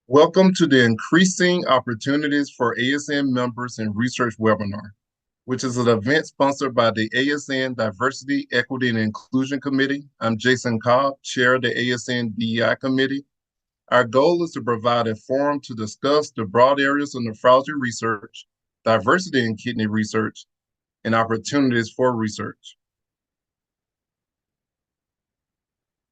Welcome to the Increasing Opportunities for ASN Members in Research webinar, which is an event sponsored by the ASN Diversity, Equity, and Inclusion Committee. I'm Jason Cobb, Chair of the ASN DEI Committee. Our goal is to provide a forum to discuss the broad areas of nephrology research, diversity in kidney research, and opportunities for research.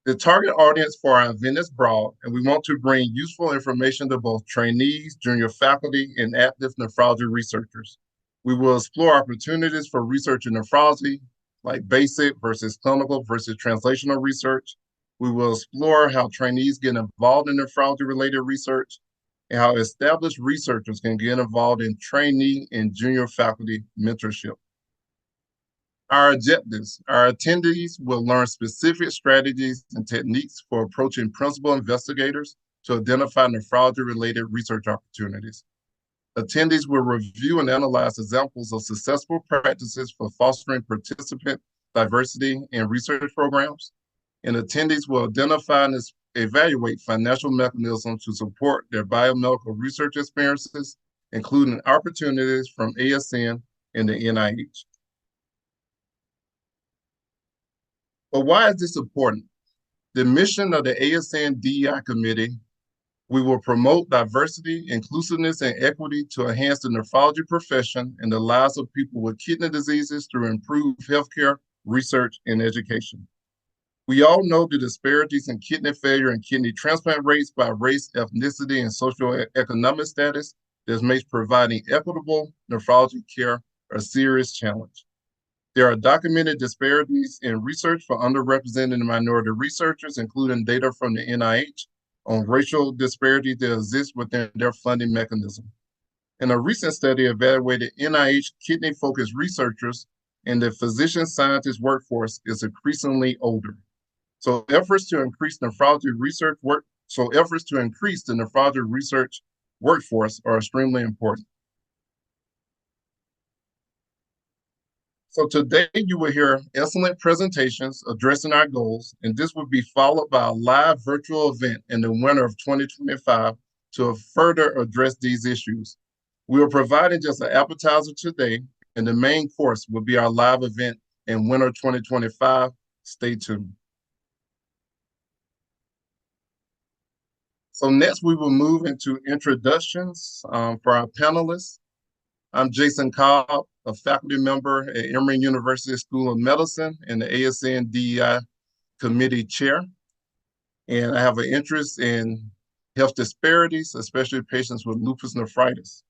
The target audience for our event is broad, and we want to bring useful information to both trainees, junior faculty, and active nephrology researchers. We will explore opportunities for research in nephrology, like basic versus clinical versus translational research. We will explore how trainees get involved in nephrology-related research and how established researchers can get involved in trainee and junior faculty mentorship. Our objectives. Our attendees will learn specific strategies and techniques for approaching principal investigators to identify nephrology-related research opportunities. Attendees will review and analyze examples of successful practices for fostering participant diversity in research programs. And attendees will identify and evaluate financial mechanisms to support their biomedical research experiences, including opportunities from ASN and the NIH. But why is this important? The mission of the ASN DEI Committee, we will promote diversity, inclusiveness, and equity to enhance the nephrology profession and the lives of people with kidney diseases through improved healthcare, research, and education. We all know the disparities in kidney failure and kidney transplant rates by race, ethnicity, and socioeconomic status that makes providing equitable nephrology care a serious challenge. There are documented disparities in research for underrepresented and minority researchers, including data from the NIH on racial disparities that exist within their funding mechanism. In a recent study evaluated NIH kidney-focused researchers, and the physician-scientist workforce is increasingly older. So efforts to increase the nephrology research workforce are extremely important. So today you will hear excellent presentations addressing our goals, and this will be followed by a live virtual event in the winter of 2025 to further address these issues. We are providing just an appetizer today, and the main course will be our live event in winter 2025. Stay tuned. So next we will move into introductions for our panelists. I'm Jason Cobb, a faculty member at Emory University School of Medicine and the ASN DEI Committee Chair. And I have an interest in health disparities, especially patients with lupus nephritis.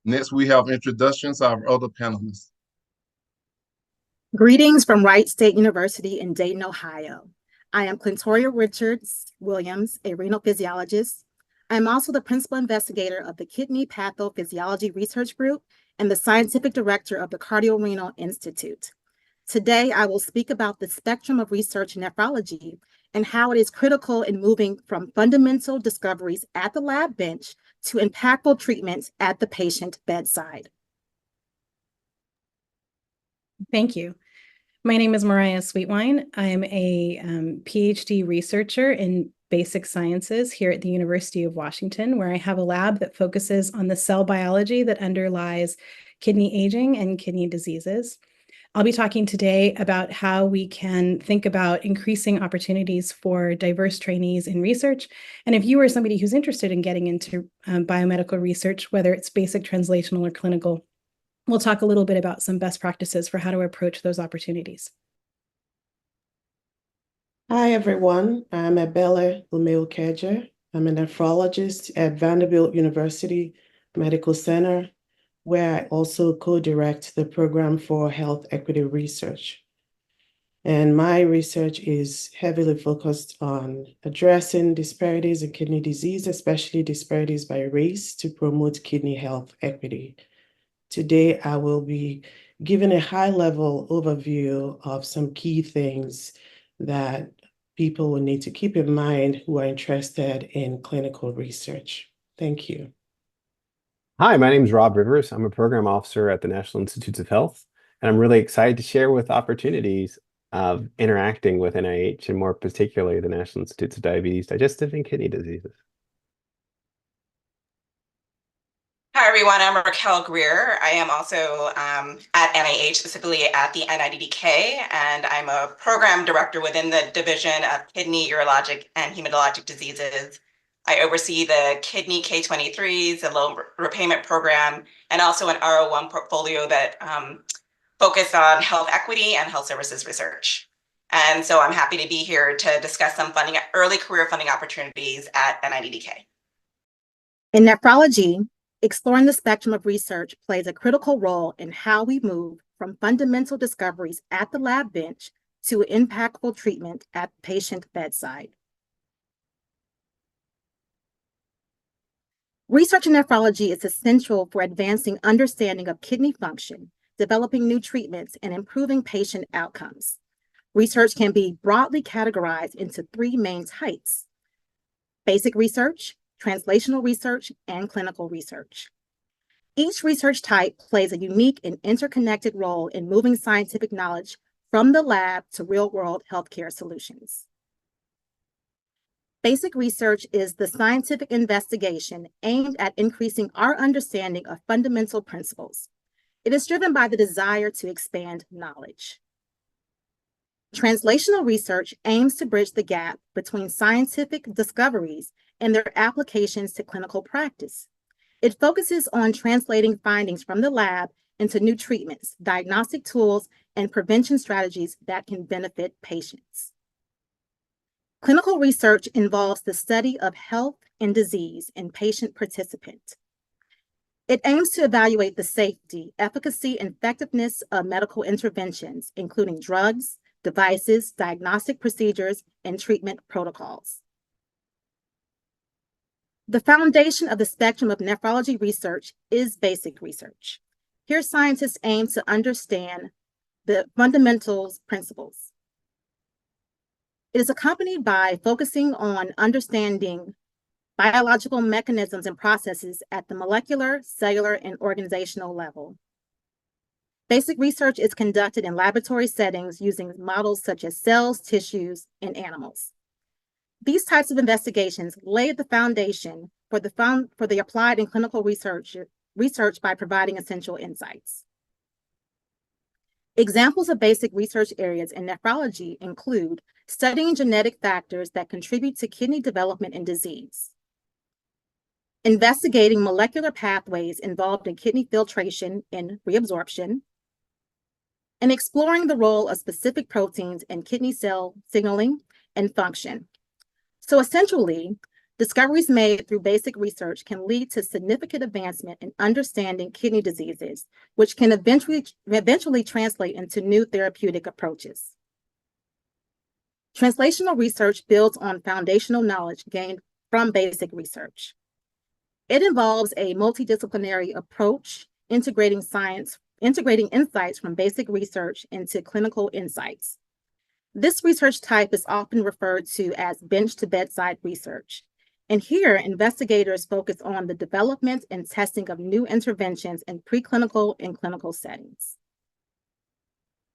Next, we have introductions of our other panelists. Greetings from Wright State University in Dayton, Ohio. I am Clintoria Richards Williams, a renal physiologist. I'm also the principal investigator of the Kidney Pathophysiology Research Group and the scientific director of the Cardiorenal Institute. Today, I will speak about the spectrum of research in nephrology and how it is critical in moving from fundamental discoveries at the lab bench to impactful treatments at the patient bedside. Thank you. My name is Mariah Sweetwine. I am a PhD researcher in basic sciences here at the University of Washington, where I have a lab that focuses on the cell biology that underlies kidney aging and kidney diseases. I'll be talking today about how we can think about increasing opportunities for diverse trainees in research. And if you are somebody who's interested in getting into biomedical research, whether it's basic, translational, or clinical, we'll talk a little bit about some best practices for how to approach those opportunities. Hi, everyone. I'm Abella Lumeo-Keja. I'm a nephrologist at Vanderbilt University Medical Center, where I also co-direct the program for health equity research. And my research is heavily focused on addressing disparities in kidney disease, especially disparities by race, to promote kidney health equity. Today, I will be giving a high-level overview of some key things that people will need to keep in mind who are interested in clinical research. Thank you. Hi, my name is Rob Rivers. I'm a program officer at the National Institutes of Health, and I'm really excited to share with opportunities of interacting with NIH and more particularly the National Institutes of Diabetes, Digestive, and Kidney Diseases. everyone, I'm Raquel Greer. I am also at NIH, specifically at the NIDDK, and I'm a program director within the Division of Kidney, Urologic, and Hematologic Diseases. I oversee the Kidney K23s, the Loan Repayment Program, and also an R01 portfolio that focus on health equity and health services research. And so I'm happy to be here to discuss some early career funding opportunities at NIDDK. In nephrology, exploring the spectrum of research plays a critical role in how we move from fundamental discoveries at the lab bench to impactful treatment at the patient bedside. Research in nephrology is essential for advancing understanding of kidney function, developing new treatments, and improving patient outcomes. Research can be broadly categorized into three main types: basic research, translational research, and clinical research. Each research type plays a unique and interconnected role in moving scientific knowledge from the lab to real-world healthcare solutions. Basic research is the scientific investigation aimed at increasing our understanding of fundamental principles. It is driven by the desire to expand knowledge. Translational research aims to bridge the gap between scientific discoveries and their applications to clinical practice. It focuses on translating findings from the lab into new treatments, diagnostic tools, and prevention strategies that can benefit patients. Clinical research involves the study of health and disease in patient participants. It aims to evaluate the safety, efficacy, and effectiveness of medical interventions, including drugs, devices, diagnostic procedures, and treatment protocols. The foundation of the spectrum of nephrology research is basic research. Here, scientists aim to understand the fundamentals principles. It is accompanied by focusing on understanding biological mechanisms and processes at the molecular, cellular, and organizational level. Basic research is conducted in laboratory settings using models such as cells, tissues, and animals. These types of investigations lay the foundation for the applied and clinical research by providing essential insights. Examples of basic research areas in nephrology include studying genetic factors that contribute to kidney development and disease, investigating molecular pathways involved in kidney filtration and reabsorption, and exploring the role of specific proteins in kidney cell signaling and function. So essentially, discoveries made through basic research can lead to significant advancement in understanding kidney diseases, which can eventually translate into new therapeutic approaches. Translational research builds on foundational knowledge gained from basic research. It involves a multidisciplinary approach, integrating insights from basic research into clinical insights. This research type is often referred to as bench-to-bedside research. And here, investigators focus on the development and testing of new interventions in preclinical and clinical settings.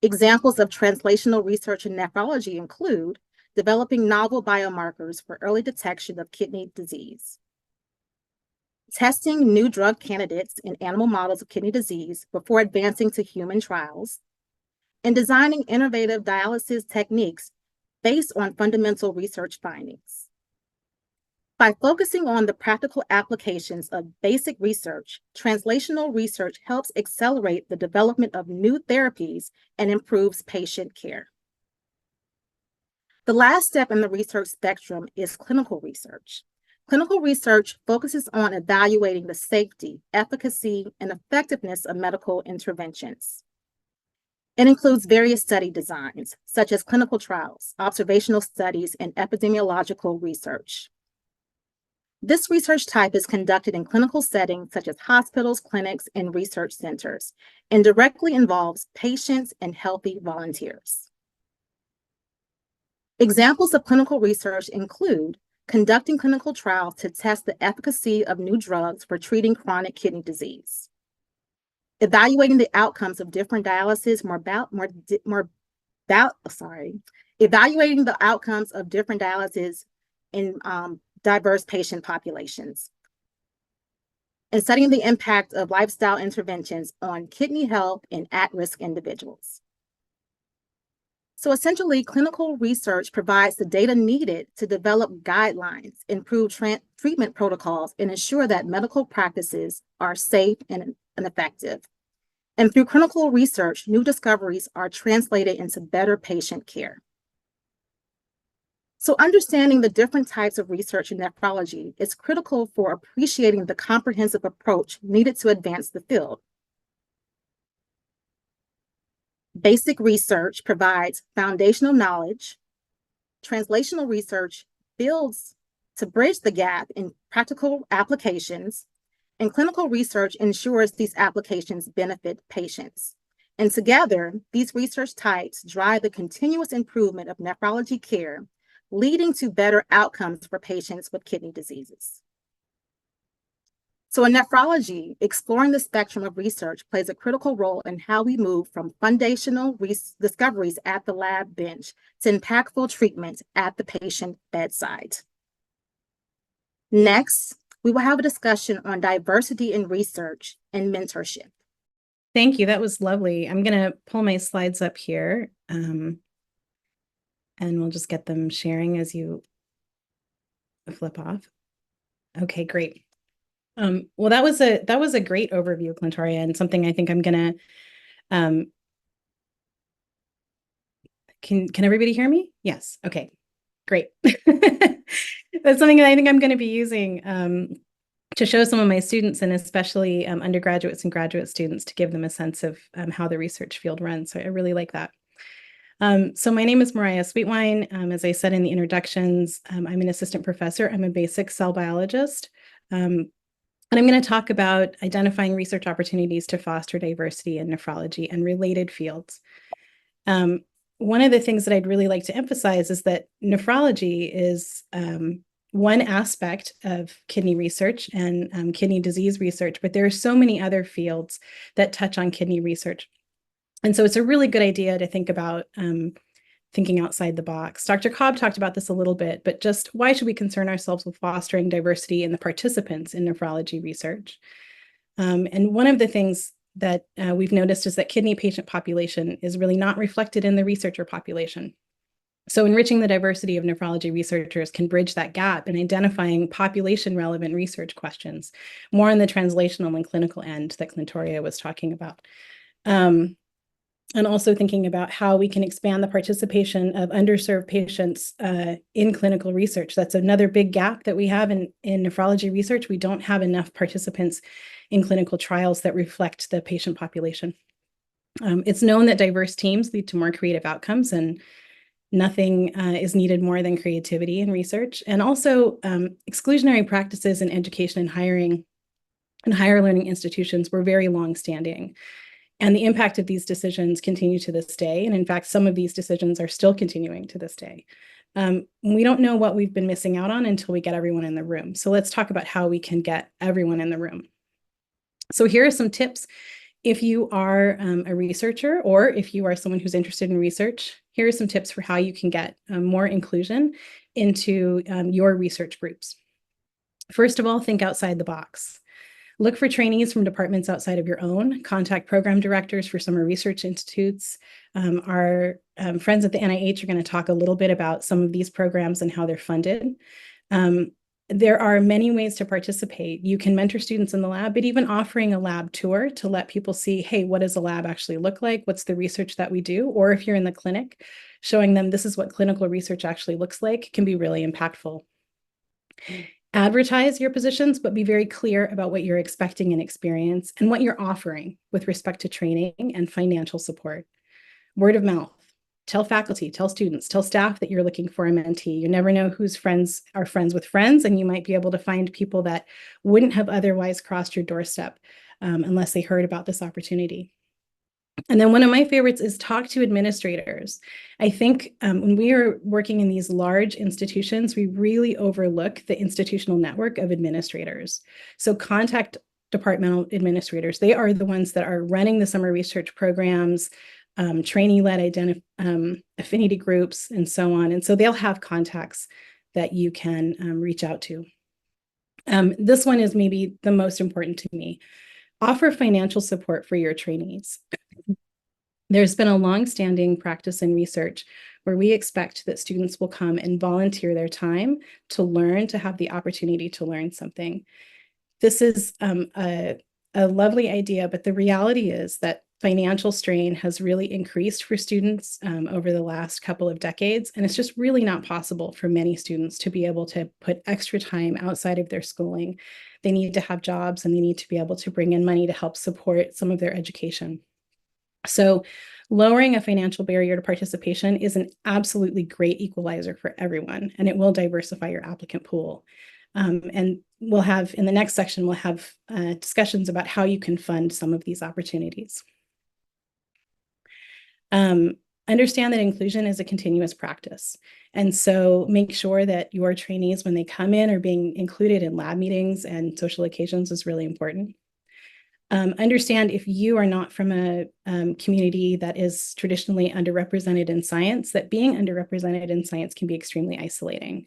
Examples of translational research in nephrology include developing novel biomarkers for early detection of kidney disease, testing new drug candidates in animal models of kidney disease before advancing to human trials, and designing innovative dialysis techniques based on fundamental research findings. By focusing on the practical applications of basic research, translational research helps accelerate the development of new therapies and improves patient care. The last step in the research spectrum is clinical research. Clinical research focuses on evaluating the safety, efficacy, and effectiveness of medical interventions. It includes various study designs, such as clinical trials, observational studies, and epidemiological research. This research type is conducted in clinical settings such as hospitals, clinics, and research centers, and directly involves patients and healthy volunteers. Examples of clinical research include conducting clinical trials to test the efficacy of new drugs for treating chronic kidney disease, evaluating the outcomes of different dialysis, evaluating the outcomes of different dialysis in diverse patient populations, and studying the impact of lifestyle interventions on kidney health in at-risk individuals. So essentially, clinical research provides the data needed to develop guidelines, improve treatment protocols, and ensure that medical practices are safe and effective. And through clinical research, new discoveries are translated into better patient care. So understanding the different types of research in nephrology is critical for appreciating the comprehensive approach needed to advance the field. Basic research provides foundational knowledge. Translational research builds to bridge the gap in practical applications, and clinical research ensures these applications benefit patients. And together, these research types drive the continuous improvement of nephrology care, leading to better outcomes for patients with kidney diseases. So in nephrology, exploring the spectrum of research plays a critical role in how we move from foundational discoveries at the lab bench to impactful treatment at the patient bedside. Next, we will have a discussion on diversity in research and mentorship. Thank you. That was lovely. I'm going to pull my slides up here, and we'll just get them sharing as you flip off. Okay, great. Well, that was a great overview, Clintoria, and something I think I'm gonna. Can everybody hear me? Yes. Okay, great. That's something that I think I'm going to be using to show some of my students, and especially undergraduates and graduate students, to give them a sense of how the research field runs. So I really like that. So my name is Mariah Sweetwine. As I said in the introductions, I'm an assistant professor. I'm a basic cell biologist. And I'm going to talk about identifying research opportunities to foster diversity in nephrology and related fields. One of the things that I'd really like to emphasize is that nephrology is one aspect of kidney research and kidney disease research, but there are so many other fields that touch on kidney research. And so it's a really good idea to think about thinking outside the box. Dr. Cobb talked about this a little bit, but just why should we concern ourselves with fostering diversity in the participants in nephrology research? And one of the things that we've noticed is that kidney patient population is really not reflected in the researcher population. So enriching the diversity of nephrology researchers can bridge that gap in identifying population relevant research questions, more on the translational and clinical end that Clintoria was talking about. And also thinking about how we can expand the participation of underserved patients in clinical research. That's another big gap that we have in nephrology research. We don't have enough participants in clinical trials that reflect the patient population. It's known that diverse teams lead to more creative outcomes, and nothing is needed more than creativity in research. And also exclusionary practices in education and hiring and higher learning institutions were very long-standing. And the impact of these decisions continue to this day. And in fact, some of these decisions are still continuing to this day. We don't know what we've been missing out on until we get everyone in the room. So let's talk about how we can get everyone in the room. So here are some tips. If you are a researcher, or if you are someone who's interested in research, here are some tips for how you can get more inclusion into your research groups. First of all, think outside the box. Look for trainees from departments outside of your own. Contact program directors for summer research institutes. Our friends at the NIH are going to talk a little bit about some of these programs and how they're funded. There are many ways to participate. You can mentor students in the lab, but even offering a lab tour to let people see, hey, what does a lab actually look like? What's the research that we do? Or if you're in the clinic, showing them this is what clinical research actually looks like can be really impactful. Advertise your positions, but be very clear about what you're expecting in experience and what you're offering with respect to training and financial support. Word of mouth. Tell faculty, tell students, tell staff that you're looking for a mentee. You never know whose friends are friends with friends, and you might be able to find people that wouldn't have otherwise crossed your doorstep unless they heard about this opportunity. And then one of my favorites is talk to administrators. I think when we are working in these large institutions, we really overlook the institutional network of administrators. So contact departmental administrators. They are the ones that are running the summer research programs, trainee-led affinity groups, and so on. And so they'll have contacts that you can reach out to. This one is maybe the most important to me. Offer financial support for your trainees. There's been a long-standing practice in research where we expect that students will come and volunteer their time to learn, to have the opportunity to learn something. This is a lovely idea, but the reality is that financial strain has really increased for students over the last couple of decades, and it's just really not possible for many students to be able to put extra time outside of their schooling. They need to have jobs and they need to be able to bring in money to help support some of their education. So lowering a financial barrier to participation is an absolutely great equalizer for everyone, and it will diversify your applicant pool. And we'll have, in the next section, we'll have discussions about how you can fund some of these opportunities. Understand that inclusion is a continuous practice. And so make sure that your trainees, when they come in, are being included in lab meetings and social occasions is really important. Understand if you are not from a community that is traditionally underrepresented in science, that being underrepresented in science can be extremely isolating.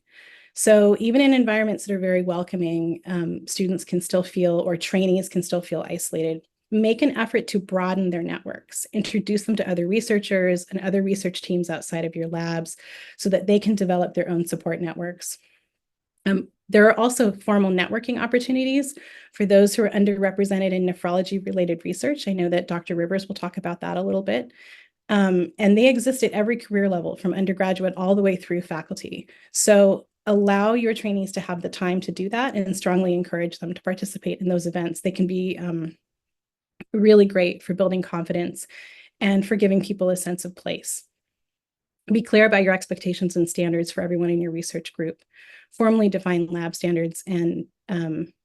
So even in environments that are very welcoming, students can still feel, or trainees can still feel isolated. Make an effort to broaden their networks, introduce them to other researchers and other research teams outside of your labs so that they can develop their own support networks. There are also formal networking opportunities for those who are underrepresented in nephrology-related research. I know that Dr. Rivers will talk about that a little bit. And they exist at every career level, from undergraduate all the way through faculty. So allow your trainees to have the time to do that and strongly encourage them to participate in those events. They can be really great for building confidence and for giving people a sense of place. Be clear about your expectations and standards for everyone in your research group. Formally define lab standards and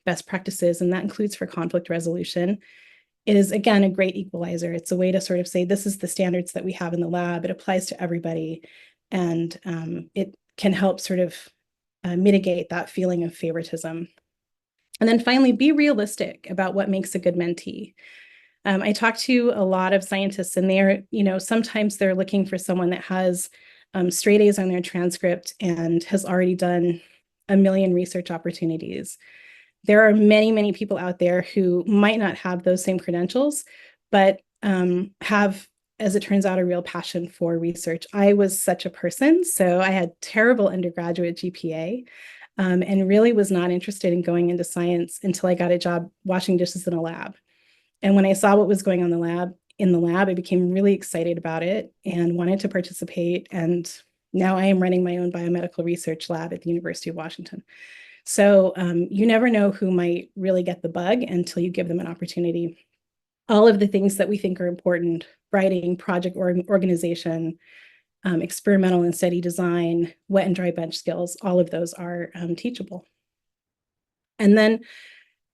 best practices, and that includes for conflict resolution. It is, again, a great equalizer. It's a way to sort of say, this is the standards that we have in the lab. It applies to everybody, and it can help sort of mitigate that feeling of favoritism. And then finally, be realistic about what makes a good mentee. I talk to a lot of scientists, and they're, sometimes they're looking for someone that has straight A's on their transcript and has already done a million research opportunities. There are many, many people out there who might not have those same credentials, but have, as it turns out, a real passion for research. I was such a person, so I had terrible undergraduate GPA. And really was not interested in going into science until I got a job washing dishes in a lab. And when I saw what was going on in the lab, I became really excited about it and wanted to participate. And now I am running my own biomedical research lab at the University of Washington. So you never know who might really get the bug until you give them an opportunity. All of the things that we think are important, writing, project organization, experimental and study design, wet and dry bench skills, all of those are teachable. And then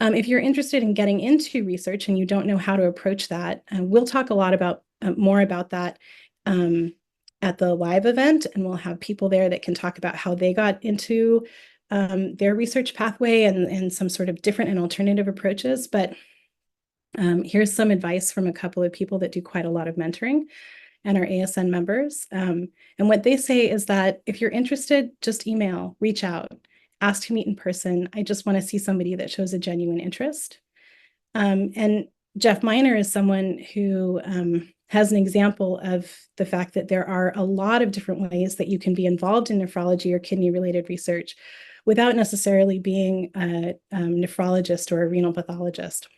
if you're interested in getting into research and you don't know how to approach that, we'll talk a lot about more about that at the live event, and we'll have people there that can talk about how they got into their research pathway and some sort of different and alternative approaches. But here's some advice from a couple of people that do quite a lot of mentoring and are ASN members. And what they say is that if you're interested, just email, reach out. Ask to meet in person. I just want to see somebody that shows a genuine interest. And Jeff Miner is someone who has an example of the fact that there are a lot of different ways that you can be involved in nephrology or kidney-related research without necessarily being a nephrologist or a renal pathologist.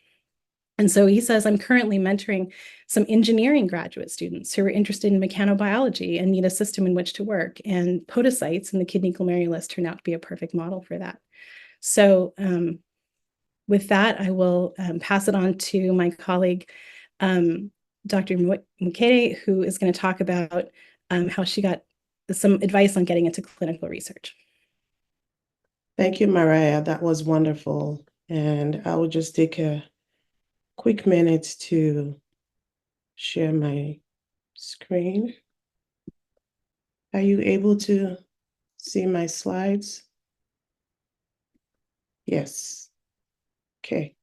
And so he says, I'm currently mentoring some engineering graduate students who are interested in mechanobiology and need a system in which to work. And podocytes in the kidney glomerulus turn out to be a perfect model for that. So with that, I will pass it on to my colleague, Dr. Mukede, who is going to talk about how she got some advice on getting into clinical research. Thank you, Mariah. That was wonderful. And I will just take a quick minute to share my screen. Are you able to see my slides? Yes. Okay.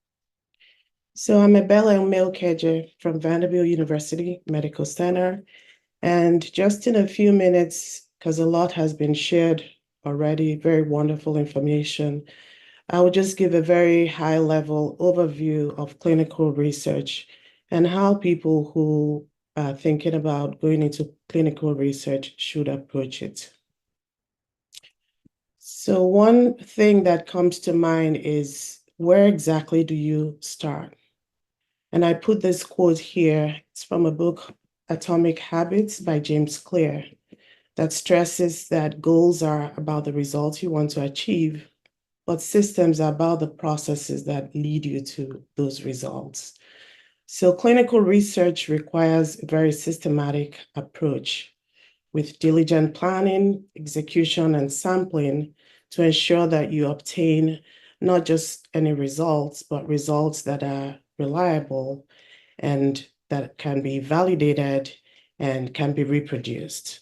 So I'm Abella Umeokeje from Vanderbilt University Medical Center. And just in a few minutes, because a lot has been shared already, very wonderful information, I will just give a very high-level overview of clinical research and how people who are thinking about going into clinical research should approach it. So one thing that comes to mind is, where exactly do you start? And I put this quote here. It's from a book, Atomic Habits by James Clear, that stresses that goals are about the results you want to achieve, but systems are about the processes that lead you to those results. So clinical research requires a very systematic approach with diligent planning, execution, and sampling to ensure that you obtain not just any results, but results that are reliable and that can be validated and can be reproduced.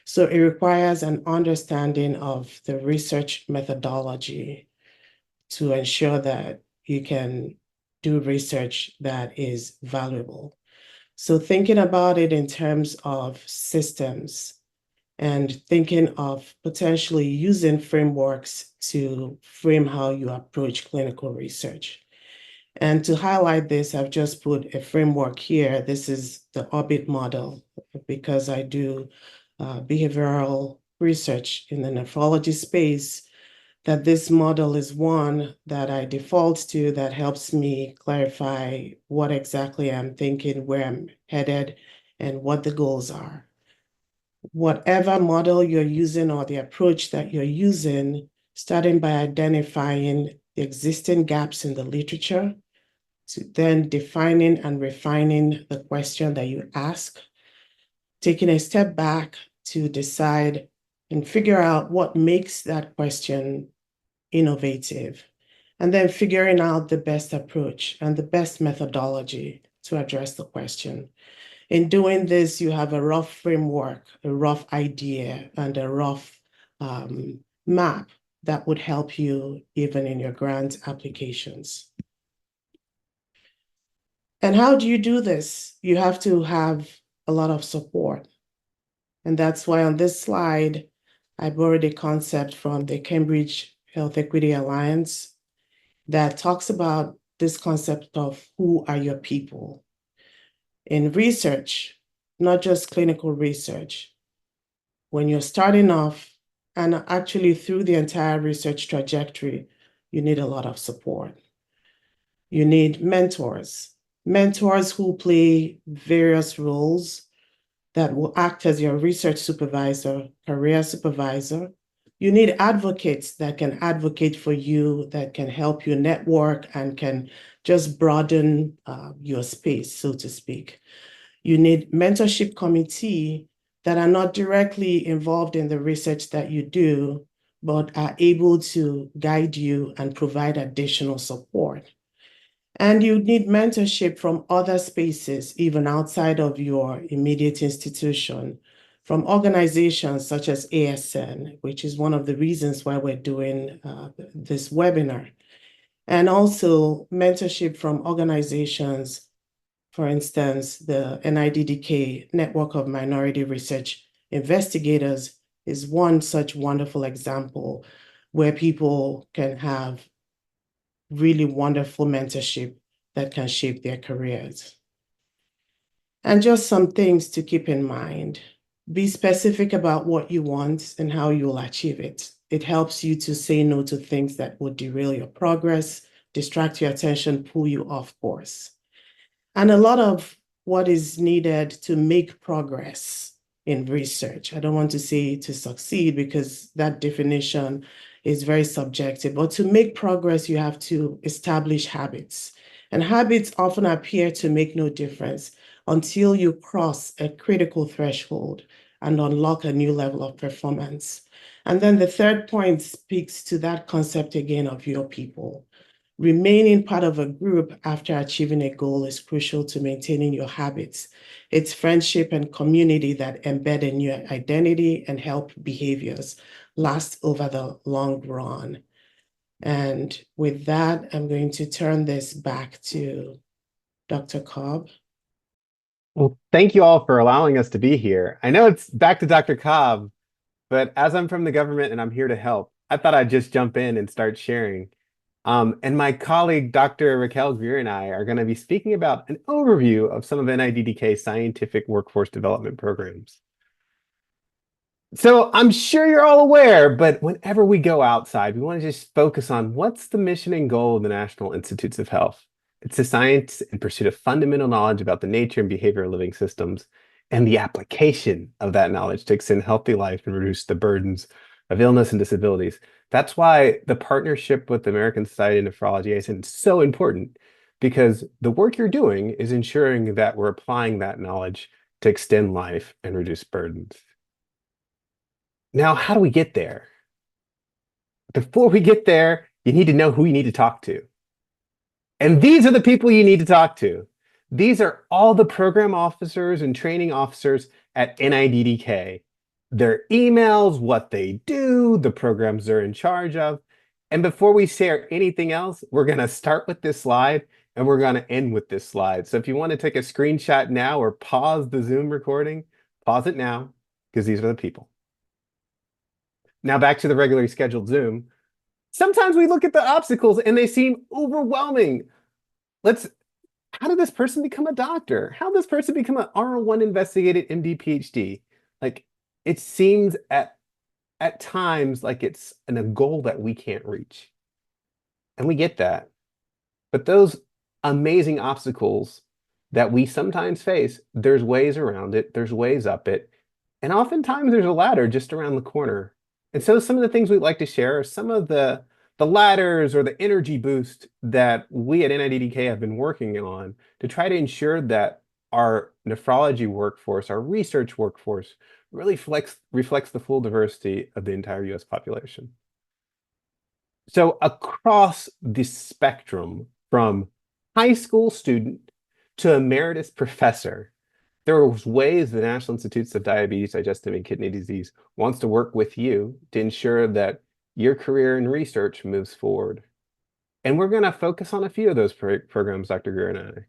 So it requires an understanding of the research methodology to ensure that you can do research that is valuable. So thinking about it in terms of systems and thinking of potentially using frameworks to frame how you approach clinical research. And to highlight this, I've just put a framework here. This is the Orbit model because I do behavioral research in the nephrology space, that this model is one that I default to that helps me clarify what exactly I'm thinking, where I'm headed, and what the goals are. Whatever model you're using or the approach that you're using, starting by identifying the existing gaps in the literature, to then defining and refining the question that you ask, taking a step back to decide and figure out what makes that question innovative, and then figuring out the best approach and the best methodology to address the question. In doing this, you have a rough framework, a rough idea, and a rough map that would help you even in your grant applications. And how do you do this? You have to have a lot of support. And that's why on this slide, I borrowed a concept from the Cambridge Health Equity Alliance that talks about this concept of who are your people. In research, not just clinical research, when you're starting off and actually through the entire research trajectory, you need a lot of support. You need mentors who play various roles that will act as your research supervisor, career supervisor. You need advocates that can advocate for you, that can help you network and can just broaden your space, so to speak. You need mentorship committee that are not directly involved in the research that you do, but are able to guide you and provide additional support. And you need mentorship from other spaces, even outside of your immediate institution, from organizations such as ASN, which is one of the reasons why we're doing this webinar. And also mentorship from organizations, for instance, the NIDDK Network of Minority Research Investigators is one such wonderful example where people can have really wonderful mentorship that can shape their careers. And just some things to keep in mind. Be specific about what you want and how you will achieve it. It helps you to say no to things that would derail your progress, distract your attention, pull you off course. And a lot of what is needed to make progress in research. I don't want to say to succeed because that definition is very subjective, but to make progress, you have to establish habits. And habits often appear to make no difference until you cross a critical threshold and unlock a new level of performance. And then the third point speaks to that concept again of your people. Remaining part of a group after achieving a goal is crucial to maintaining your habits. It's friendship and community that embed in your identity and help behaviors last over the long run. And with that, I'm going to turn this back to Dr. Cobb. Well, thank you all for allowing us to be here. I know it's back to Dr. Cobb, but as I'm from the government and I'm here to help, I thought I'd just jump in and start sharing. And my colleague, Dr. Raquel Greer, and I are going to be speaking about an overview of some of NIDDK's scientific workforce development programs. So I'm sure you're all aware, but whenever we go outside, we want to just focus on what's the mission and goal of the National Institutes of Health. It's the science and pursuit of fundamental knowledge about the nature and behavior of living systems and the application of that knowledge to extend healthy life and reduce the burdens of illness and disabilities. That's why the partnership with the American Society of Nephrology ASN is so important, because the work you're doing is ensuring that we're applying that knowledge to extend life and reduce burdens. Now, how do we get there? Before we get there, you need to know who you need to talk to. And these are the people you need to talk to. These are all the program officers and training officers at NIDDK. Their emails, what they do, the programs they're in charge of. And before we share anything else, we're going to start with this slide and we're going to end with this slide. So if you want to take a screenshot now or pause the Zoom recording, pause it now, because these are the people. Now back to the regularly scheduled Zoom. Sometimes we look at the obstacles and they seem overwhelming. How did this person become a doctor? How did this person become an R1 investigated MD PhD? Like, it seems at times like it's a goal that we can't reach. And we get that. But those amazing obstacles that we sometimes face, there's ways around it, there's ways up it, and oftentimes there's a ladder just around the corner. And so some of the things we'd like to share are some of the ladders or the energy boost that we at NIDDK have been working on to try to ensure that our nephrology workforce, our research workforce, really reflects the full diversity of the entire US population. So across the spectrum, from high school student to emeritus professor, there are ways the National Institutes of Diabetes, Digestive, and Kidney Disease wants to work with you to ensure that your career in research moves forward. And we're going to focus on a few of those programs, Dr. Greer and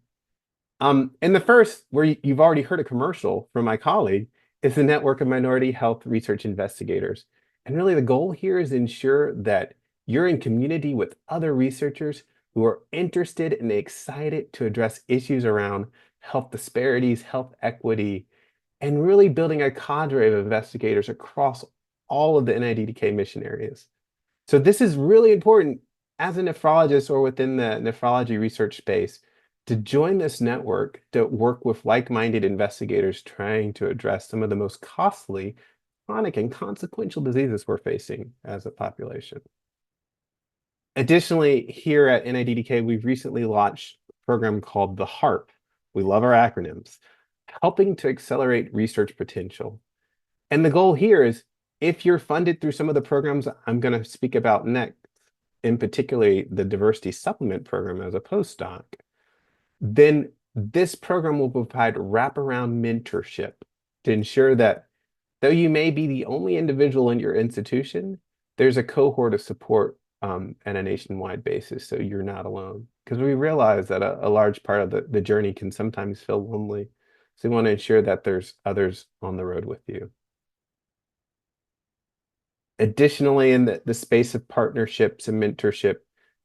I. And the first, where you've already heard a commercial from my colleague, is the Network of Minority Health Research Investigators. And really the goal here is to ensure that you're in community with other researchers who are interested and excited to address issues around health disparities, health equity, and really building a cadre of investigators across all of the NIDDK mission areas. So this is really important as a nephrologist or within the nephrology research space to join this network to work with like-minded investigators trying to address some of the most costly, chronic, and consequential diseases we're facing as a population. Additionally, here at NIDDK, we've recently launched a program called the HARP. We love our acronyms, helping to accelerate research potential. And the goal here is, if you're funded through some of the programs I'm going to speak about next, in particularly the Diversity Supplement Program as a postdoc, then this program will provide wraparound mentorship to ensure that though you may be the only individual in your institution, there's a cohort of support at a nationwide basis, so you're not alone. Because we realize that a large part of the journey can sometimes feel lonely. So we want to ensure that there's others on the road with you. Additionally, in the space of partnerships and mentorship,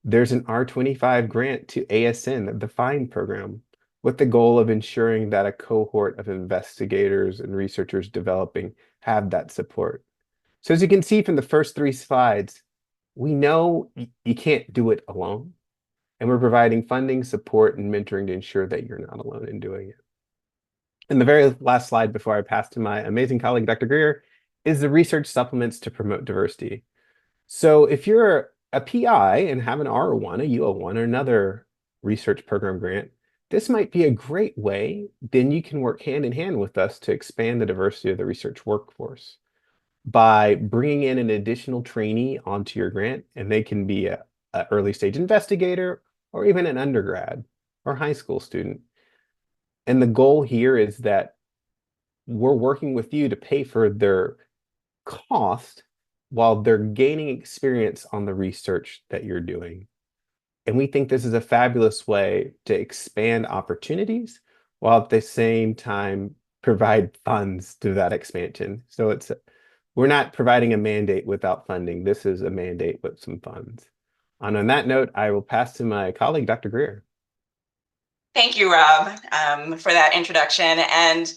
there's an R25 grant to ASN, the FIND program, with the goal of ensuring that a cohort of investigators and researchers developing have that support. So as you can see from the first 3 slides, we know you can't do it alone, and we're providing funding, support, and mentoring to ensure that you're not alone in doing it. And the very last slide before I pass to my amazing colleague, Dr. Greer, is the research supplements to promote diversity. So if you're a PI and have an R01, a UO1, or another research program grant, this might be a great way. Then you can work hand in hand with us to expand the diversity of the research workforce by bringing in an additional trainee onto your grant, and they can be an early stage investigator or even an undergrad or high school student. And the goal here is that we're working with you to pay for their cost while they're gaining experience on the research that you're doing. And we think this is a fabulous way to expand opportunities while at the same time provide funds to that expansion. So we're not providing a mandate without funding. This is a mandate with some funds. And on that note, I will pass to my colleague, Dr. Greer. Thank you, Rob, for that introduction. And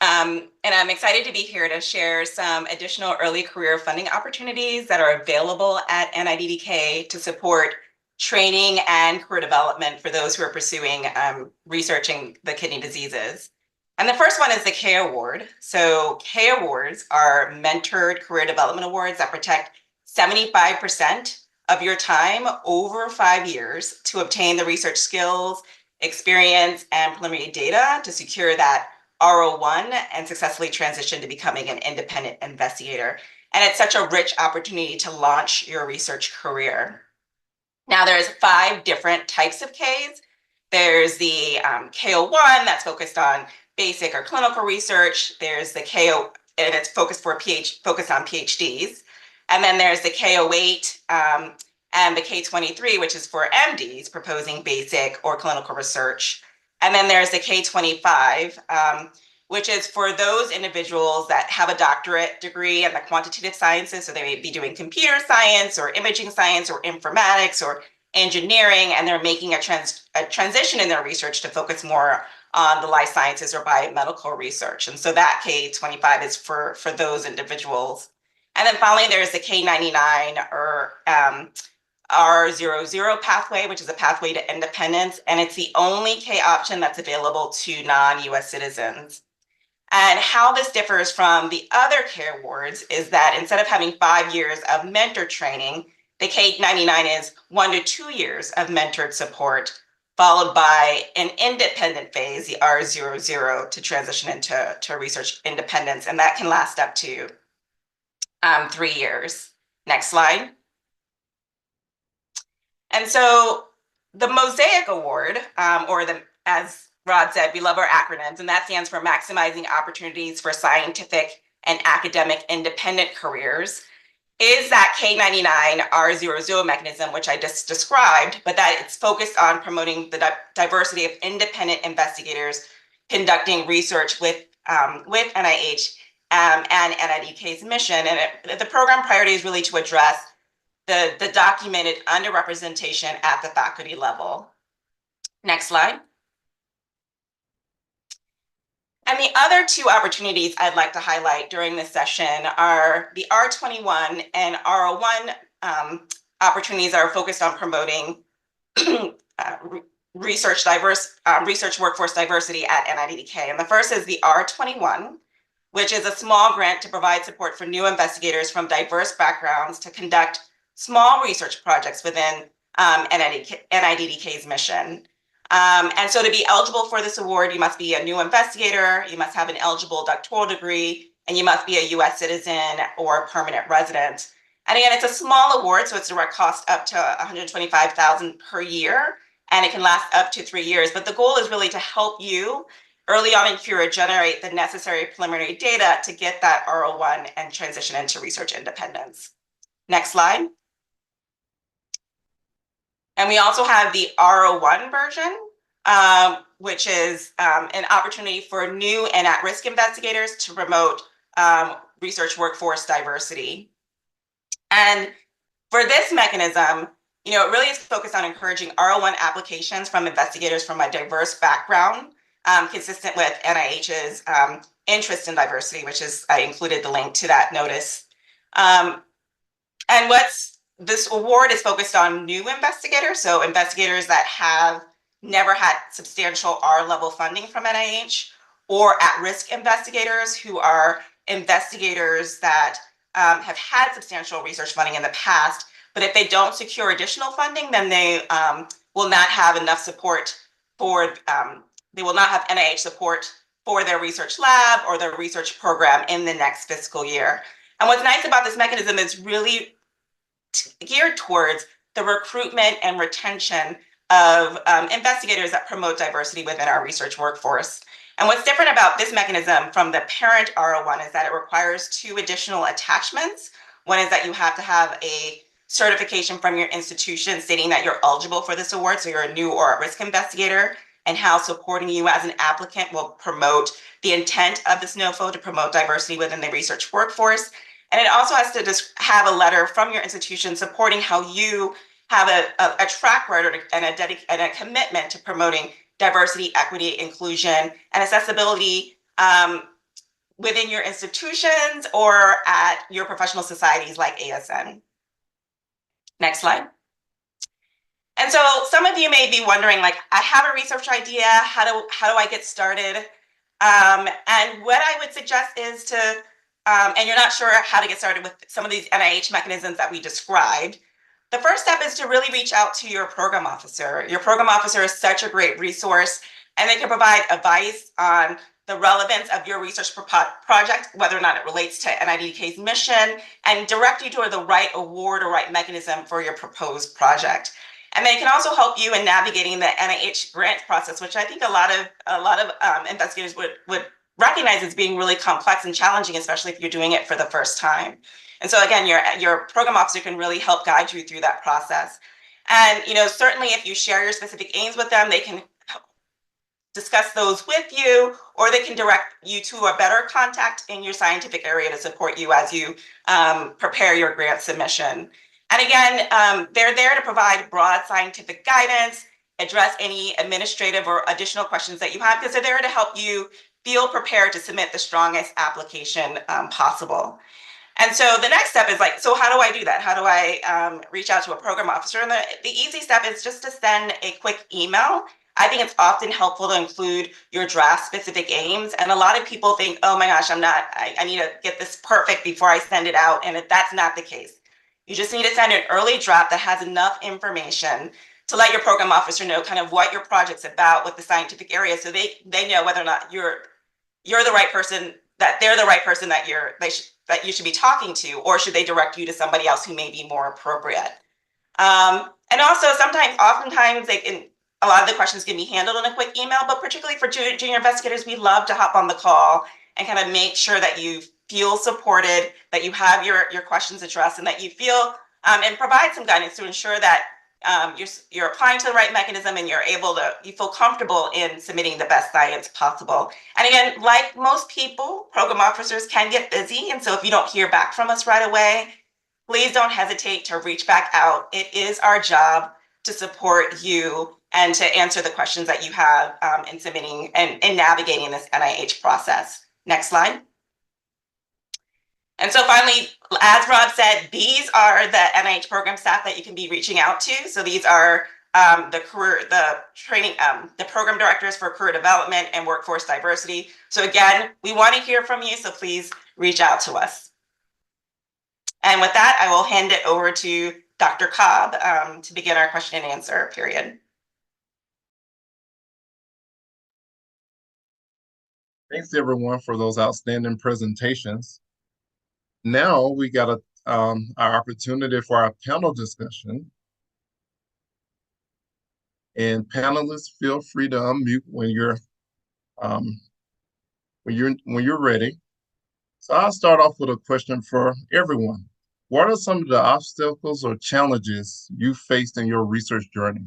I'm excited to be here to share some additional early career funding opportunities that are available at NIDDK to support training and career development for those who are pursuing researching the kidney diseases. And the first one is the K Award. So K Awards are mentored career development awards that protect 75% of your time over 5 years to obtain the research skills, experience, and preliminary data to secure that R01 and successfully transition to becoming an independent investigator. And it's such a rich opportunity to launch your research career. Now, there's 5 different types of Ks. There's the K01 that's focused on basic or clinical research. There's the KO, and it's focused on PhDs. And then there's the K08 and the K23, which is for MDs proposing basic or clinical research. And then there's the K25, which is for those individuals that have a doctorate degree in the quantitative sciences. So they may be doing computer science or imaging science or informatics or engineering, and they're making a transition in their research to focus more on the life sciences or biomedical research. And so that K25 is for those individuals. And then finally, there's the K99 or R00 pathway, which is a pathway to independence, and it's the only K option that's available to non-US citizens. And how this differs from the other K awards is that instead of having 5 years of mentor training, the K99 is 1 to 2 years of mentored support, followed by an independent phase, the R00, to transition into research independence, and that can last up to 3 years. Next slide. And so the Mosaic Award, as Rod said, we love our acronyms, and that stands for Maximizing Opportunities for Scientific and Academic Independent Careers, is that K99 R00 mechanism, which I just described, but that it's focused on promoting the diversity of independent investigators conducting research with NIH and NIDDK's mission. And the program priority is really to address the documented underrepresentation at the faculty level. Next slide. And the other 2 opportunities I'd like to highlight during this session are the R21 and R01 opportunities that are focused on promoting research workforce diversity at NIDDK. And the first is the R21, which is a small grant to provide support for new investigators from diverse backgrounds to conduct small research projects within NIDDK's mission. And so to be eligible for this award, you must be a new investigator, you must have an eligible doctoral degree, and you must be a US citizen or permanent resident. And again, it's a small award, so it's direct cost up to $125,000 per year, and it can last up to 3 years. But the goal is really to help you early on in career generate the necessary preliminary data to get that R01 and transition into research independence. Next slide. And we also have the R01 version, which is an opportunity for new and at-risk investigators to promote research workforce diversity. And for this mechanism, it really is focused on encouraging R01 applications from investigators from a diverse background, consistent with NIH's interest in diversity, which is, I included the link to that notice. And this award is focused on new investigators, so investigators that have never had substantial R-level funding from NIH, or at-risk investigators who are investigators that have had substantial research funding in the past, but if they don't secure additional funding, then they will not have enough support for, they will not have NIH support for their research lab or their research program in the next fiscal year. And what's nice about this mechanism is really geared towards the recruitment and retention of investigators that promote diversity within our research workforce. And what's different about this mechanism from the parent R01 is that it requires 2 additional attachments. One is that you have to have a certification from your institution stating that you're eligible for this award, so you're a new or at-risk investigator, and how supporting you as an applicant will promote the intent of this NOFO to promote diversity within the research workforce. And it also has to have a letter from your institution supporting how you have a track record and a commitment to promoting diversity, equity, inclusion, and accessibility within your institutions or at your professional societies like ASN. Next slide. And so some of you may be wondering, like, I have a research idea, how do I get started? And what I would suggest is to, and you're not sure how to get started with some of these NIH mechanisms that we described, the first step is to really reach out to your program officer. Your program officer is such a great resource, and they can provide advice on the relevance of your research project, whether or not it relates to NIDDK's mission, and direct you toward the right award or right mechanism for your proposed project. And they can also help you in navigating the NIH grant process, which I think a lot of investigators would recognize as being really complex and challenging, especially if you're doing it for the first time. And so again, your program officer can really help guide you through that process. And certainly if you share your specific aims with them, they can discuss those with you, or they can direct you to a better contact in your scientific area to support you as you prepare your grant submission. And again, they're there to provide broad scientific guidance, address any administrative or additional questions that you have, because they're there to help you feel prepared to submit the strongest application possible. And so the next step is like, so how do I do that? How do I reach out to a program officer? And the easy step is just to send a quick email. I think it's often helpful to include your draft specific aims. And a lot of people think, oh my gosh, I need to get this perfect before I send it out. And that's not the case. You just need to send an early draft that has enough information to let your program officer know kind of what your project's about with the scientific area, so they know whether or not you're the right person, that they're the right person that you should be talking to, or should they direct you to somebody else who may be more appropriate. And also oftentimes a lot of the questions can be handled in a quick email, but particularly for junior investigators, we love to hop on the call and kind of make sure that you feel supported, that you have your questions addressed, and that you feel and provide some guidance to ensure that you're applying to the right mechanism and you feel comfortable in submitting the best science possible. And again, like most people, program officers can get busy. And so if you don't hear back from us right away, please don't hesitate to reach back out. It is our job to support you and to answer the questions that you have in submitting and navigating this NIH process. Next slide. And so finally, as Rob said, these are the NIH program staff that you can be reaching out to. So these are the program directors for career development and workforce diversity. So again, we want to hear from you, so please reach out to us. And with that, I will hand it over to Dr. Cobb to begin our question and answer period. Thanks everyone for those outstanding presentations. Now we got our opportunity for our panel discussion. And panelists, feel free to unmute when you're ready. So I'll start off with a question for everyone. What are some of the obstacles or challenges you faced in your research journey?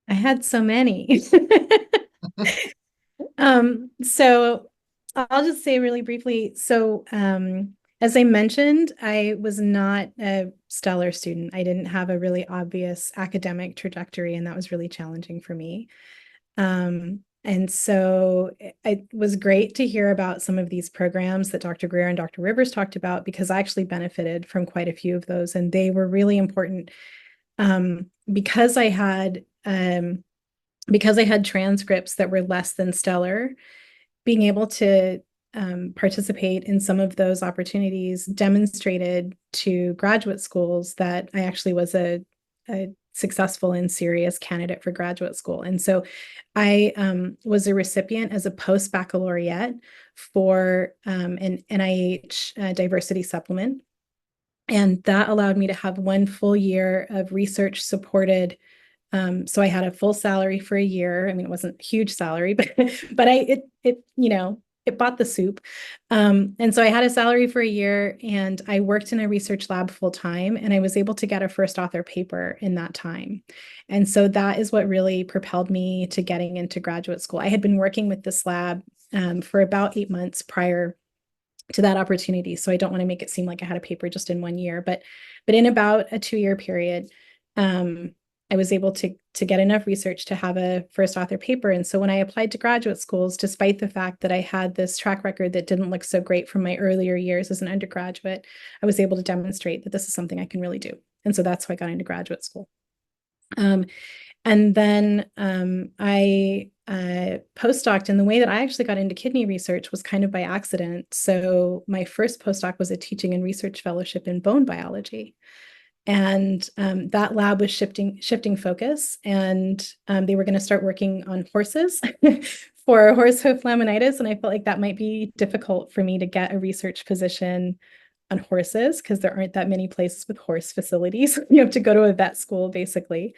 I had so many. So I'll just say really briefly. So as I mentioned, I was not a stellar student. I didn't have a really obvious academic trajectory, and that was really challenging for me. And so it was great to hear about some of these programs that Dr. Greer and Dr. Rivers talked about, because I actually benefited from quite a few of those, and they were really important because I had transcripts that were less than stellar. Being able to participate in some of those opportunities demonstrated to graduate schools that I actually was a successful and serious candidate for graduate school. And so I was a recipient as a post-baccalaureate for an NIH diversity supplement. And that allowed me to have 1 full year of research supported. So I had a full salary for a year. I mean, it wasn't a huge salary, but it bought the soup. And so I had a salary for a year, and I worked in a research lab full time, and I was able to get a first author paper in that time. And so that is what really propelled me to getting into graduate school. I had been working with this lab for about 8 months prior to that opportunity. So I don't want to make it seem like I had a paper just in 1 year, but in about a 2-year period, I was able to get enough research to have a first author paper. And so when I applied to graduate schools, despite the fact that I had this track record that didn't look so great from my earlier years as an undergraduate, I was able to demonstrate that this is something I can really do. And so that's how I got into graduate school. And then I postdoced, and the way that I actually got into kidney research was kind of by accident. So my first postdoc was a teaching and research fellowship in bone biology. And that lab was shifting focus, and they were going to start working on horses for horse hoof laminitis. And I felt like that might be difficult for me to get a research position on horses because there aren't that many places with horse facilities. You have to go to a vet school, basically.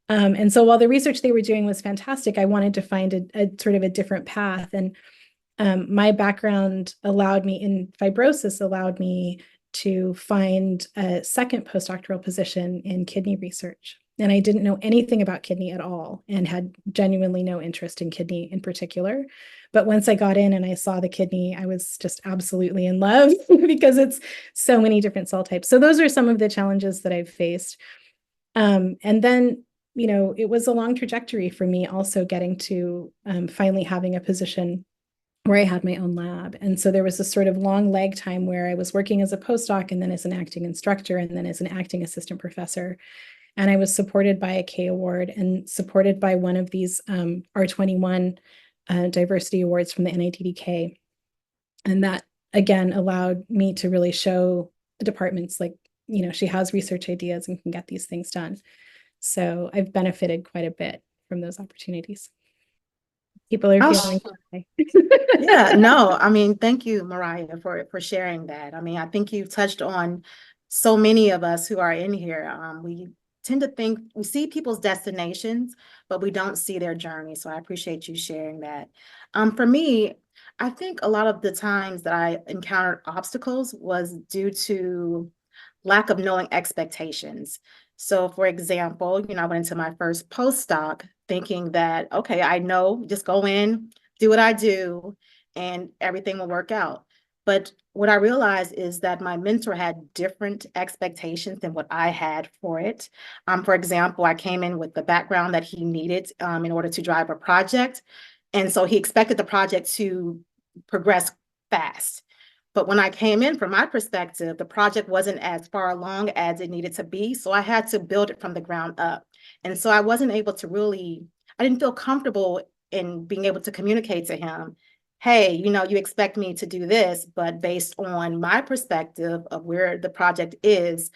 And so while the research they were doing was fantastic, I wanted to find a sort of a different path. And my background allowed me in fibrosis, allowed me to find a second postdoctoral position in kidney research. And I didn't know anything about kidney at all and had genuinely no interest in kidney in particular. But once I got in and I saw the kidney, I was just absolutely in love because it's so many different cell types. So those are some of the challenges that I've faced. And then, you know, it was a long trajectory for me also getting to finally having a position where I had my own lab. And so there was this sort of long lag time where I was working as a postdoc and then as an acting instructor and then as an acting assistant professor. And I was supported by a K award and supported by one of these R21 diversity awards from the NIDDK. And that, again, allowed me to really show the departments, like, you know, she has research ideas and can get these things done. So I've benefited quite a bit from those opportunities. People are feeling shy. Yeah, no, I mean, thank you, Mariah, for sharing that. I mean, I think you touched on so many of us who are in here. We tend to think we see people's destinations, but we don't see their journey. So I appreciate you sharing that. For me, I think a lot of the times that I encountered obstacles was due to lack of knowing expectations. So for example, you know, I went into my first postdoc thinking that, okay, I know, just go in, do what I do, and everything will work out. But what I realized is that my mentor had different expectations than what I had for it. For example, I came in with the background that he needed in order to drive a project. And so he expected the project to progress fast. But when I came in, from my perspective, the project wasn't as far along as it needed to be. So I had to build it from the ground up. And so I wasn't able to really, I didn't feel comfortable in being able to communicate to him, hey, you know, you expect me to do this, but based on my perspective of where the project is,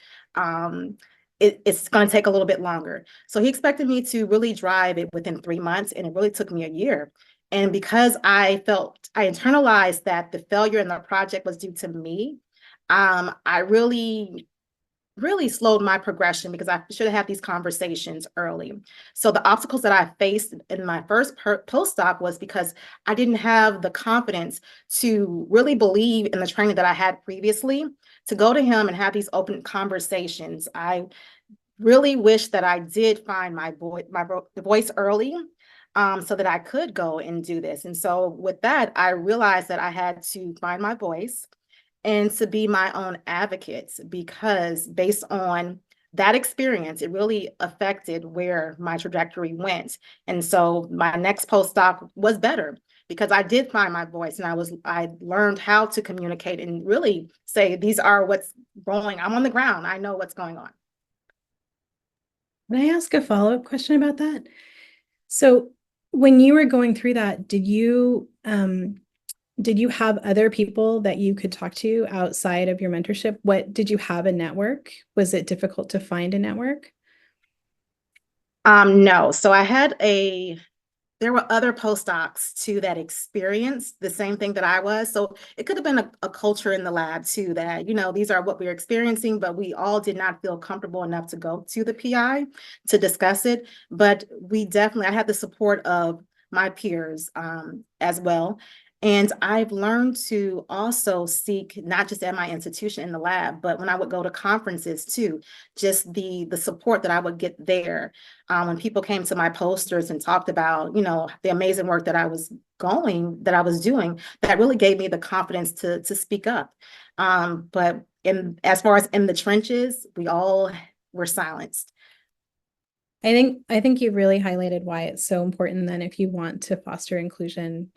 it's going to take a little bit longer. So he expected me to really drive it within 3 months, and it really took me a year. And because I internalized that the failure in the project was due to me, I really slowed my progression because I should have had these conversations early. So the obstacles that I faced in my first postdoc was because I didn't have the confidence to really believe in the training that I had previously, to go to him and have these open conversations. I really wish that I did find my voice early, so that I could go and do this. And so with that, I realized that I had to find my voice and to be my own advocate, because based on that experience, it really affected where my trajectory went. And so my next postdoc was better because I did find my voice, and I learned how to communicate and really say, these are what's going, I'm on the ground, I know what's going on. Can I ask a follow-up question about that? So when you were going through that, did you have other people that you could talk to outside of your mentorship? Did you have a network? Was it difficult to find a network? No. So there were other postdocs too that experienced the same thing that I was. So it could have been a culture in the lab too, that, you know, these are what we're experiencing, but we all did not feel comfortable enough to go to the PI to discuss it. But I had the support of my peers as well. And I've learned to also seek, not just at my institution in the lab, but when I would go to conferences too, just the support that I would get there. When people came to my posters and talked about, the amazing work that I was doing, that really gave me the confidence to speak up. But as far as in the trenches, we all were silenced. I think you've really highlighted why it's so important then if you want to foster inclusion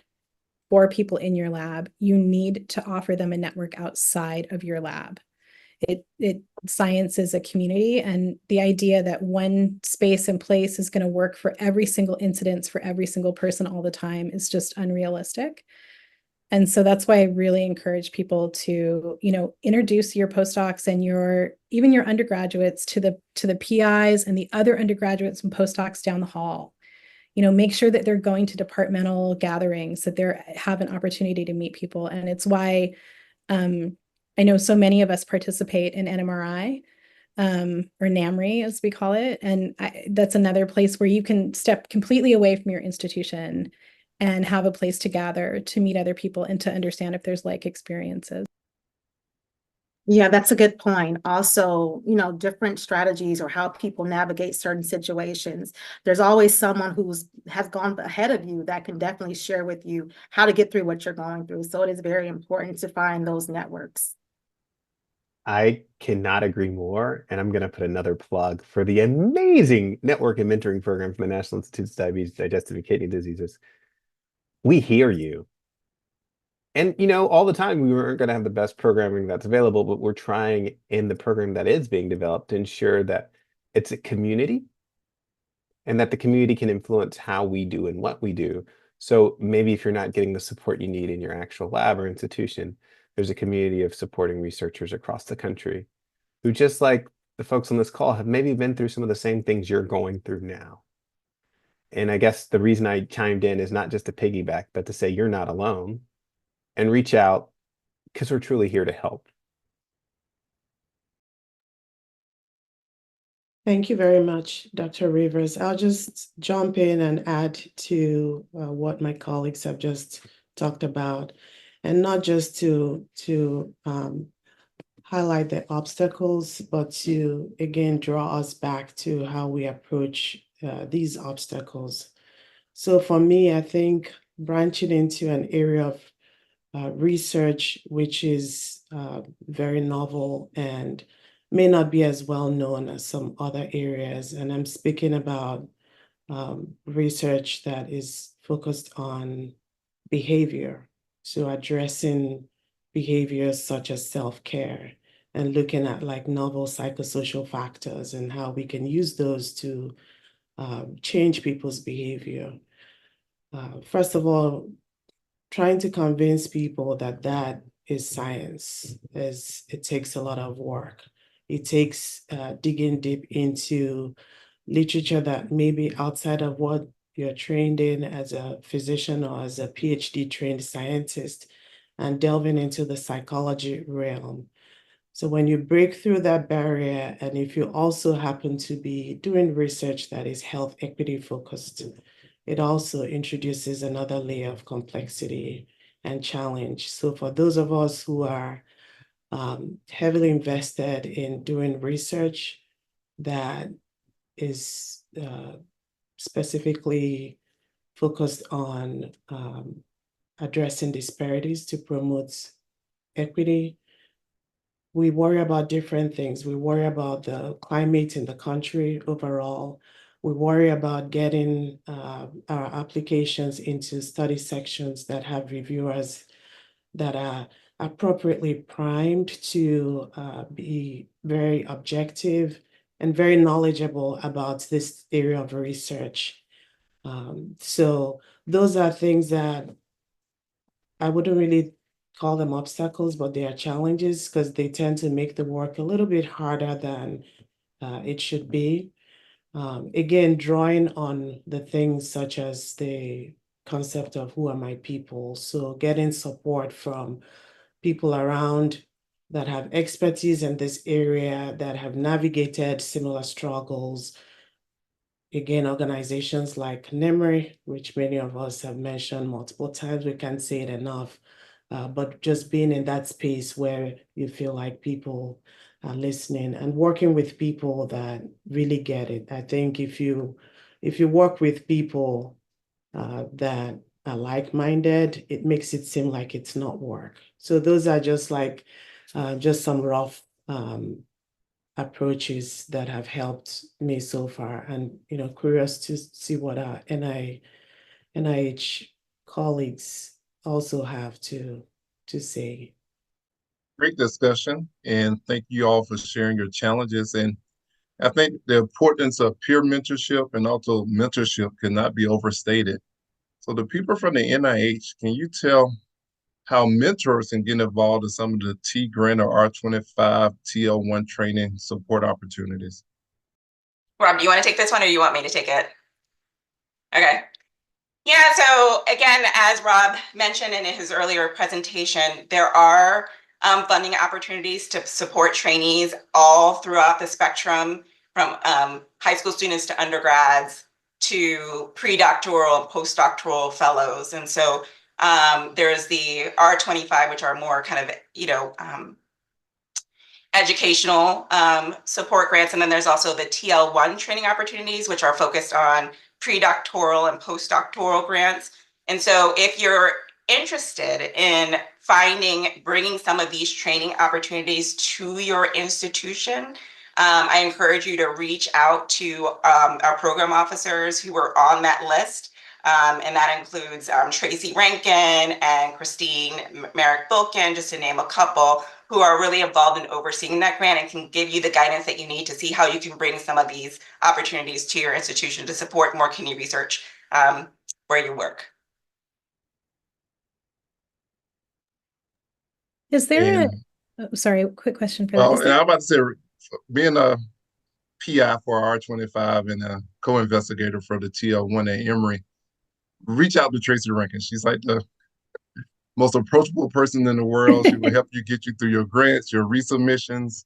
for people in your lab, you need to offer them a network outside of your lab. Science is a community, and the idea that one space and place is going to work for every single incidence for every single person all the time is just unrealistic. And so that's why I really encourage people to, introduce your postdocs and even your undergraduates to the PIs and the other undergraduates and postdocs down the hall. Make sure that they're going to departmental gatherings, that they have an opportunity to meet people. And it's why I know so many of us participate in NMRI, or NAMRI, as we call it. And that's another place where you can step completely away from your institution and have a place to gather, to meet other people, and to understand if there's like experiences. Yeah, that's a good point. Also, different strategies or how people navigate certain situations. There's always someone has gone ahead of you that can definitely share with you how to get through what you're going through. So it is very important to find those networks. I cannot agree more. And I'm going to put another plug for the amazing network and mentoring program from the National Institutes of Diabetes, Digestive, and Kidney Diseases. We hear you. And, all the time we weren't going to have the best programming that's available, but we're trying in the program that is being developed to ensure that it's a community and that the community can influence how we do and what we do. So maybe if you're not getting the support you need in your actual lab or institution, there's a community of supporting researchers across the country who, just like the folks on this call, have maybe been through some of the same things you're going through now. And I guess the reason I chimed in is not just to piggyback, but to say you're not alone and reach out, because we're truly here to help. Thank you very much, Dr. Rivers. I'll just jump in and add to what my colleagues have just talked about, and not just to highlight the obstacles, but to, again, draw us back to how we approach these obstacles. So for me, I think branching into an area of research, which is very novel and may not be as well known as some other areas. And I'm speaking about research that is focused on behavior. So addressing behaviors such as self-care and looking at like novel psychosocial factors and how we can use those to change people's behavior. First of all, trying to convince people that that is science, as it takes a lot of work. It takes digging deep into literature that may be outside of what you're trained in as a physician or as a PhD trained scientist, and delving into the psychology realm. So when you break through that barrier, and if you also happen to be doing research that is health equity focused, it also introduces another layer of complexity and challenge. So for those of us who are heavily invested in doing research that is specifically focused on addressing disparities to promote equity, we worry about different things. We worry about the climate in the country overall. We worry about getting our applications into study sections that have reviewers that are appropriately primed to be very objective and very knowledgeable about this area of research. So those are things that I wouldn't really call them obstacles, but they are challenges because they tend to make the work a little bit harder than it should be. Again, drawing on the things such as the concept of who are my people. So getting support from people around that have expertise in this area, that have navigated similar struggles, again, organizations like NEMRI, which many of us have mentioned multiple times, we can't say it enough. But just being in that space where you feel like people are listening and working with people that really get it. I think if you work with people that are like-minded, it makes it seem like it's not work. So those are just like just some rough approaches that have helped me so far, and curious to see what our NIH colleagues also have to say. Great discussion, and thank you all for sharing your challenges. And I think the importance of peer mentorship and also mentorship cannot be overstated. So the people from the NIH, can you tell how mentors can get involved in some of the T Grant or R25 TL1 training support opportunities? Rob, do you want to take this one or do you want me to take it? Okay. Yeah, so again, as Rob mentioned in his earlier presentation, there are funding opportunities to support trainees all throughout the spectrum, from high school students to undergrads to pre-doctoral and postdoctoral fellows. And so there's the R25, which are more kind of, educational support grants. And then there's also the TL1 training opportunities, which are focused on pre-doctoral and postdoctoral grants. And so if you're interested in bringing some of these training opportunities to your institution, I encourage you to reach out to our program officers who are on that list. And that includes Tracy Rankin and Christine Merrick-Bilkin, just to name a couple, who are really involved in overseeing that grant and can give you the guidance that you need to see how you can bring some of these opportunities to your institution to support more kidney research where you work. Is there sorry, quick question for that. Well, and I'm about to say, being a PI for R25 and a co-investigator for the TL1 at Emory, reach out to Tracy Rankin. She's like the most approachable person in the world. She will help you get you through your grants, your resubmissions,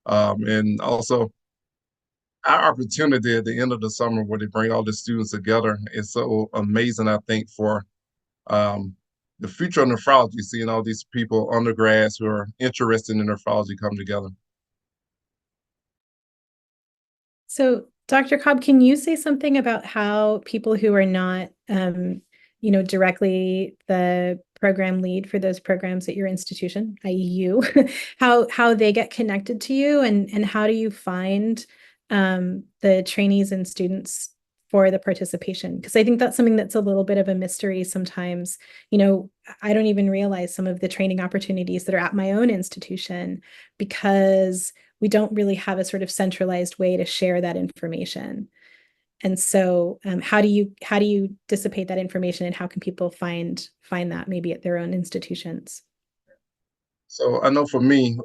and also our opportunity at the end of the summer where they bring all the students together is so amazing, I think, for the future of nephrology, seeing all these people, undergrads who are interested in nephrology, come together. So, Dr. Cobb, can you say something about how people who are not, directly the program lead for those programs at your institution, i.e. you, how they get connected to you, and how do you find the trainees and students for the participation? Because I think that's something that's a little bit of a mystery sometimes. I don't even realize some of the training opportunities that are at my own institution because we don't really have a sort of centralized way to share that information. And so how do you dissipate that information, and how can people find that maybe at their own institutions? So I know for me,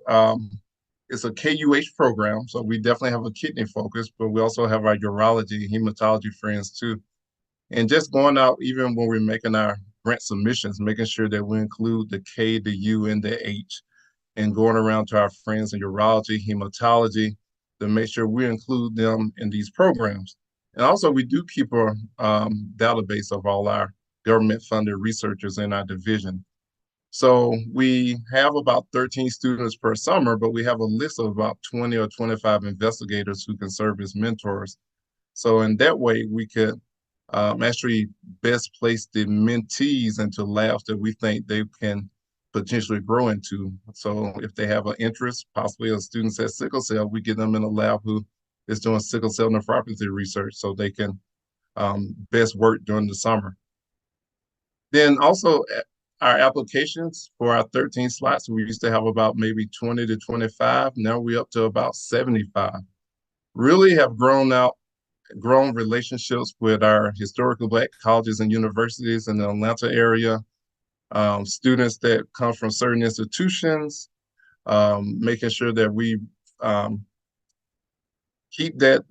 it's a KUH program, so we definitely have a kidney focus, but we also have our urology, hematology friends too. And just going out, even when we're making our grant submissions, making sure that we include the K, the U, and the H, and going around to our friends in urology, hematology, to make sure we include them in these programs. And also, we do keep a database of all our government-funded researchers in our division. So we have about 13 students per summer, but we have a list of about 20 or 25 investigators who can serve as mentors. So in that way, we could actually best place the mentees into labs that we think they can potentially grow into. So if they have an interest, possibly a student has sickle cell, we get them in a lab who is doing sickle cell nephropathy research so they can best work during the summer. Then also our applications for our 13 slots, we used to have about maybe 20 to 25. Now we're up to about 75. Really have grown relationships with our historically Black colleges and universities in the Atlanta area, students that come from certain institutions, making sure that we keep that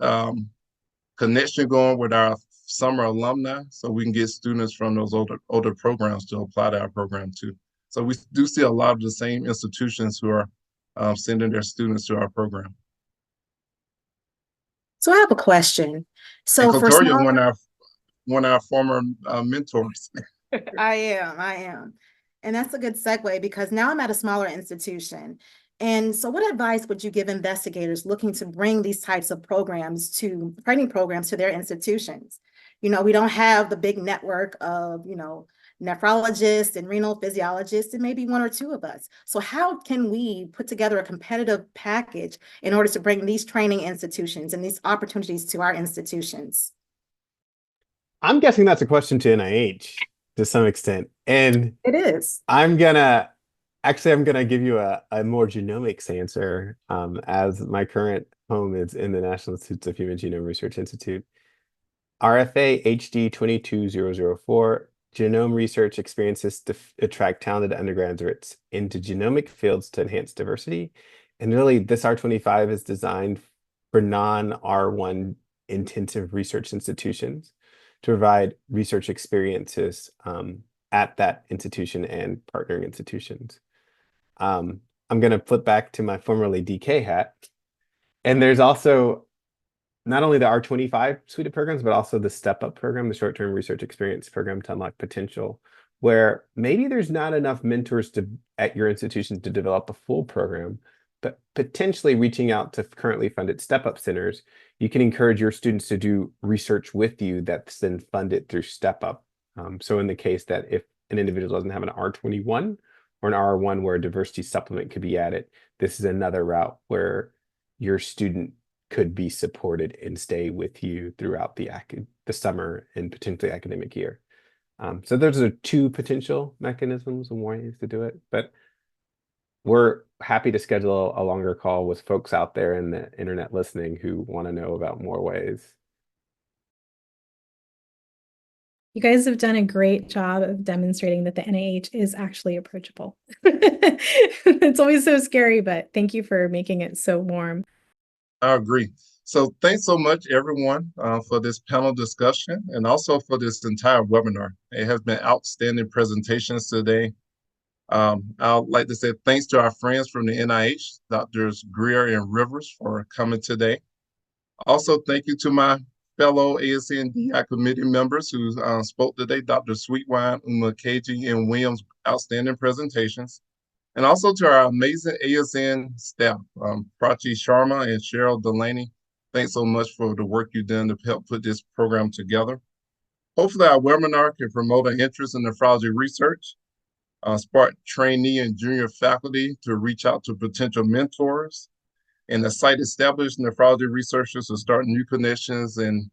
connection going with our summer alumni so we can get students from those older programs to apply to our program too. So we do see a lot of the same institutions who are sending their students to our program. So I have a question. And So for Clitoria, smaller, one of our former mentors. I am. And that's a good segue because now I'm at a smaller institution. And so what advice would you give investigators looking to bring these types of training programs to their institutions? We don't have the big network of, nephrologists and renal physiologists, and maybe one or two of us. So how can we put together a competitive package in order to bring these training institutions and these opportunities to our institutions? I'm guessing that's a question to NIH to some extent. And It is. I'm gonna give you a more genomics answer, as my current home is in the National Institutes of Human Genome Research Institute. RFA HD 22004, genome research experiences to attract talented undergraduates into genomic fields to enhance diversity. And really, this R25 is designed for non-R1 intensive research institutions to provide research experiences at that institution and partnering institutions. I'm going to flip back to my formerly DK hat. And there's also not only the R25 suite of programs, but also the Step Up program, the short-term research experience program to unlock potential, where maybe there's not enough mentors at your institution to develop a full program, but potentially reaching out to currently funded Step Up centers, you can encourage your students to do research with you that's then funded through Step Up. So in the case that if an individual doesn't have an R21 or an R1 where a diversity supplement could be added, this is another route where your student could be supported and stay with you throughout the summer and potentially academic year. So those are two potential mechanisms and ways to do it, but we're happy to schedule a longer call with folks out there in the internet listening who want to know about more ways. You guys have done a great job of demonstrating that the NIH is actually approachable. It's always so scary, but thank you for making it so warm. I agree. So thanks so much, everyone, for this panel discussion and also for this entire webinar. It has been outstanding presentations today. I'd like to say thanks to our friends from the NIH, Drs. Greer and Rivers, for coming today. Also, thank you to my fellow ASN DI committee members who spoke today, Dr. Sweetwine, Umakeji, and Williams, outstanding presentations. And also to our amazing ASN staff, Prachi Sharma and Cheryl Delaney. Thanks so much for the work you've done to help put this program together. Hopefully our webinar can promote an interest in nephrology research, spark trainee and junior faculty to reach out to potential mentors, and the site established nephrology researchers to start new connections and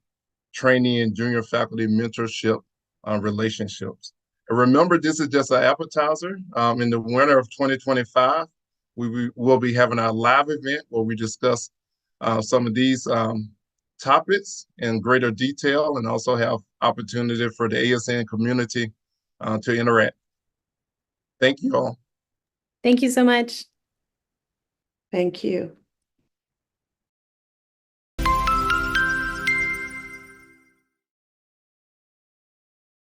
trainee and junior faculty mentorship relationships. And remember, this is just an appetizer. In the winter of 2025, we will be having our live event where we discuss some of these topics in greater detail and also have opportunity for the ASN community to interact. Thank you all. Thank you so much. Thank you.